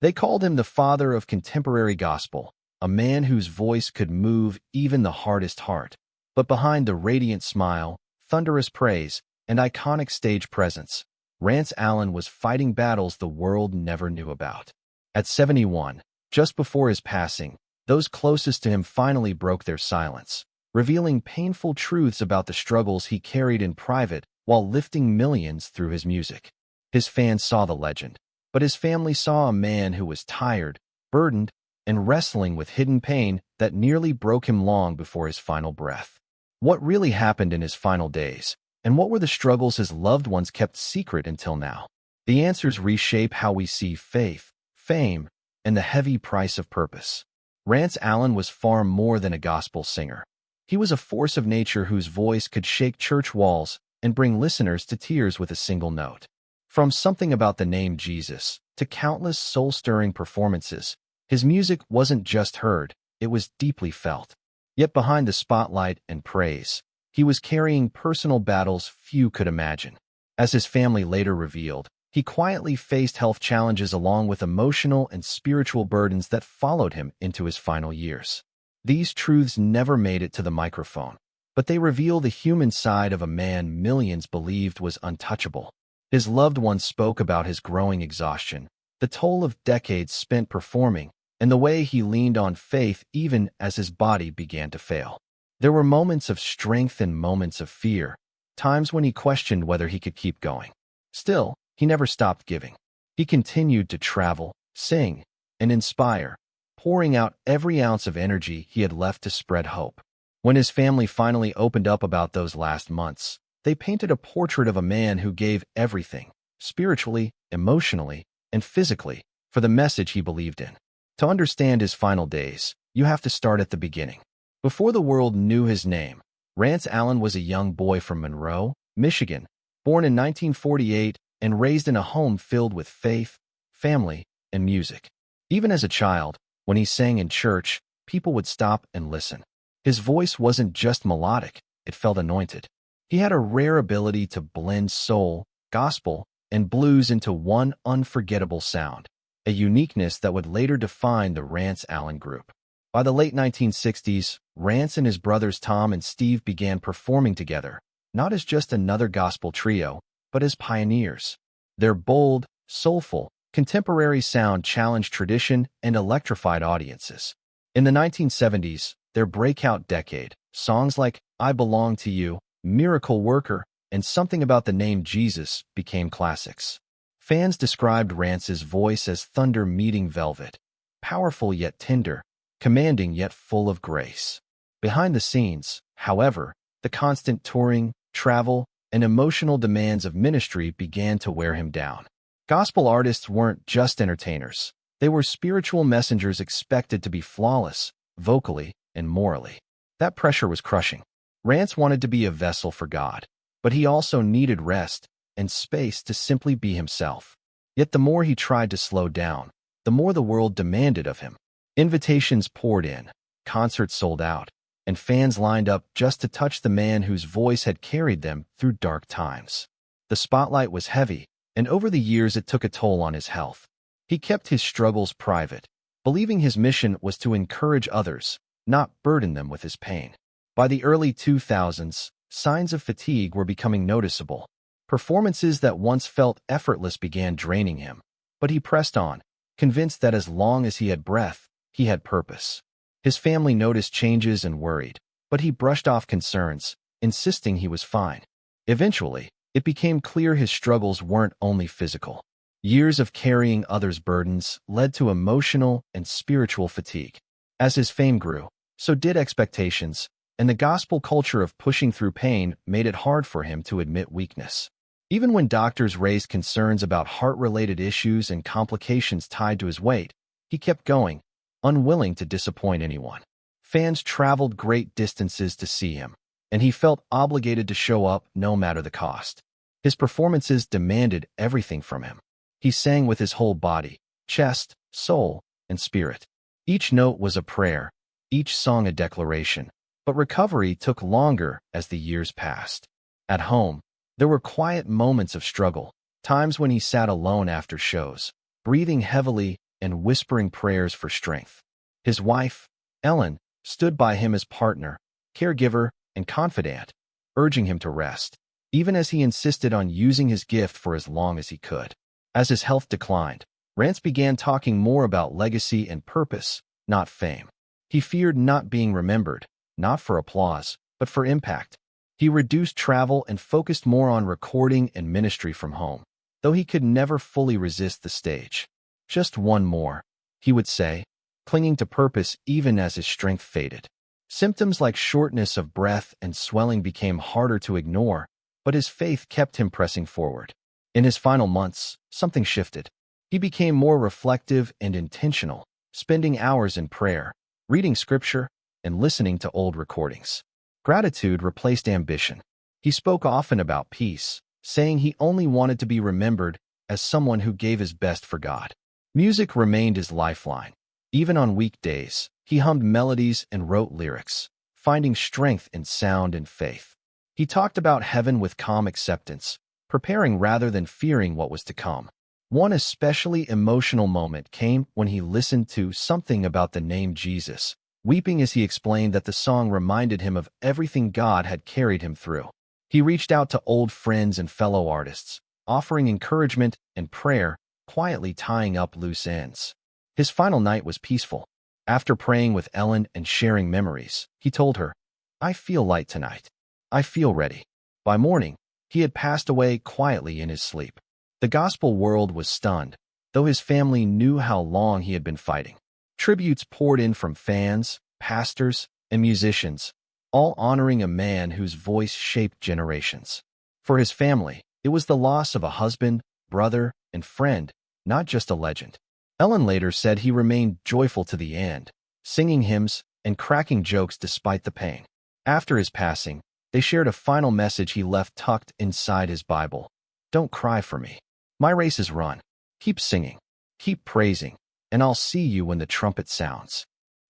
They called him the father of contemporary gospel, a man whose voice could move even the hardest heart. But behind the radiant smile, thunderous praise, and iconic stage presence, Rance Allen was fighting battles the world never knew about. At 71, just before his passing, those closest to him finally broke their silence, revealing painful truths about the struggles he carried in private while lifting millions through his music. His fans saw the legend, but his family saw a man who was tired, burdened, and wrestling with hidden pain that nearly broke him long before his final breath. What really happened in his final days, and what were the struggles his loved ones kept secret until now? The answers reshape how we see faith, fame, and the heavy price of purpose. Rance Allen was far more than a gospel singer. He was a force of nature whose voice could shake church walls and bring listeners to tears with a single note. From Something About the Name Jesus to countless soul-stirring performances, his music wasn't just heard, it was deeply felt. Yet behind the spotlight and praise, he was carrying personal battles few could imagine. As his family later revealed, he quietly faced health challenges along with emotional and spiritual burdens that followed him into his final years. These truths never made it to the microphone, but they reveal the human side of a man millions believed was untouchable. His loved ones spoke about his growing exhaustion, the toll of decades spent performing, and the way he leaned on faith even as his body began to fail. There were moments of strength and moments of fear, times when he questioned whether he could keep going. Still, he never stopped giving. He continued to travel, sing, and inspire, pouring out every ounce of energy he had left to spread hope. When his family finally opened up about those last months, they painted a portrait of a man who gave everything, spiritually, emotionally, and physically, for the message he believed in. To understand his final days, you have to start at the beginning. Before the world knew his name, Rance Allen was a young boy from Monroe, Michigan, born in 1948 and raised in a home filled with faith, family, and music. Even as a child, when he sang in church, people would stop and listen. His voice wasn't just melodic, it felt anointed. He had a rare ability to blend soul, gospel, and blues into one unforgettable sound, a uniqueness that would later define the Rance Allen Group. By the late 1960s, Rance and his brothers Tom and Steve began performing together, not as just another gospel trio, but as pioneers. Their bold, soulful, contemporary sound challenged tradition and electrified audiences. In the 1970s, their breakout decade, songs like I Belong to You, Miracle Worker, and Something About the Name Jesus became classics. Fans described Rance's voice as thunder meeting velvet, powerful yet tender, commanding yet full of grace. Behind the scenes, however, the constant touring, travel, and emotional demands of ministry began to wear him down. Gospel artists weren't just entertainers. They were spiritual messengers expected to be flawless, vocally and morally. That pressure was crushing. Rance wanted to be a vessel for God, but he also needed rest and space to simply be himself. Yet the more he tried to slow down, the more the world demanded of him. Invitations poured in, concerts sold out, and fans lined up just to touch the man whose voice had carried them through dark times. The spotlight was heavy, and over the years it took a toll on his health. He kept his struggles private, believing his mission was to encourage others, not burden them with his pain. By the early 2000s, signs of fatigue were becoming noticeable. Performances that once felt effortless began draining him, but he pressed on, convinced that as long as he had breath, he had purpose. His family noticed changes and worried, but he brushed off concerns, insisting he was fine. Eventually, it became clear his struggles weren't only physical. Years of carrying others' burdens led to emotional and spiritual fatigue. As his fame grew, so did expectations, and the gospel culture of pushing through pain made it hard for him to admit weakness. Even when doctors raised concerns about heart-related issues and complications tied to his weight, he kept going, unwilling to disappoint anyone. Fans traveled great distances to see him, and he felt obligated to show up no matter the cost. His performances demanded everything from him. He sang with his whole body, chest, soul, and spirit. Each note was a prayer, each song a declaration, but recovery took longer as the years passed. At home, there were quiet moments of struggle, times when he sat alone after shows, breathing heavily and whispering prayers for strength. His wife, Ellen, stood by him as partner, caregiver, and confidant, urging him to rest, even as he insisted on using his gift for as long as he could. As his health declined, Rance began talking more about legacy and purpose, not fame. He feared not being remembered, not for applause, but for impact. He reduced travel and focused more on recording and ministry from home, though he could never fully resist the stage. Just one more, he would say, clinging to purpose even as his strength faded. Symptoms like shortness of breath and swelling became harder to ignore, but his faith kept him pressing forward. In his final months, something shifted. He became more reflective and intentional, spending hours in prayer, reading scripture, and listening to old recordings. Gratitude replaced ambition. He spoke often about peace, saying he only wanted to be remembered as someone who gave his best for God. Music remained his lifeline. Even on weekdays, he hummed melodies and wrote lyrics, finding strength in sound and faith. He talked about heaven with calm acceptance, preparing rather than fearing what was to come. One especially emotional moment came when he listened to Something About the Name Jesus, weeping as he explained that the song reminded him of everything God had carried him through. He reached out to old friends and fellow artists, offering encouragement and prayer, quietly tying up loose ends. His final night was peaceful. After praying with Ellen and sharing memories, he told her, "I feel light tonight. I feel ready." By morning, he had passed away quietly in his sleep. The gospel world was stunned, though his family knew how long he had been fighting. Tributes poured in from fans, pastors, and musicians, all honoring a man whose voice shaped generations. For his family, it was the loss of a husband, brother, and friend, not just a legend. Ellen later said he remained joyful to the end, singing hymns and cracking jokes despite the pain. After his passing, they shared a final message he left tucked inside his Bible. "Don't cry for me. My race is run. Keep singing, keep praising, and I'll see you when the trumpet sounds."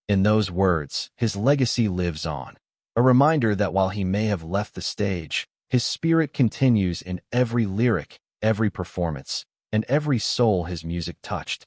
In those words, his legacy lives on, a reminder that while he may have left the stage, his spirit continues in every lyric, every performance, and every soul his music touched.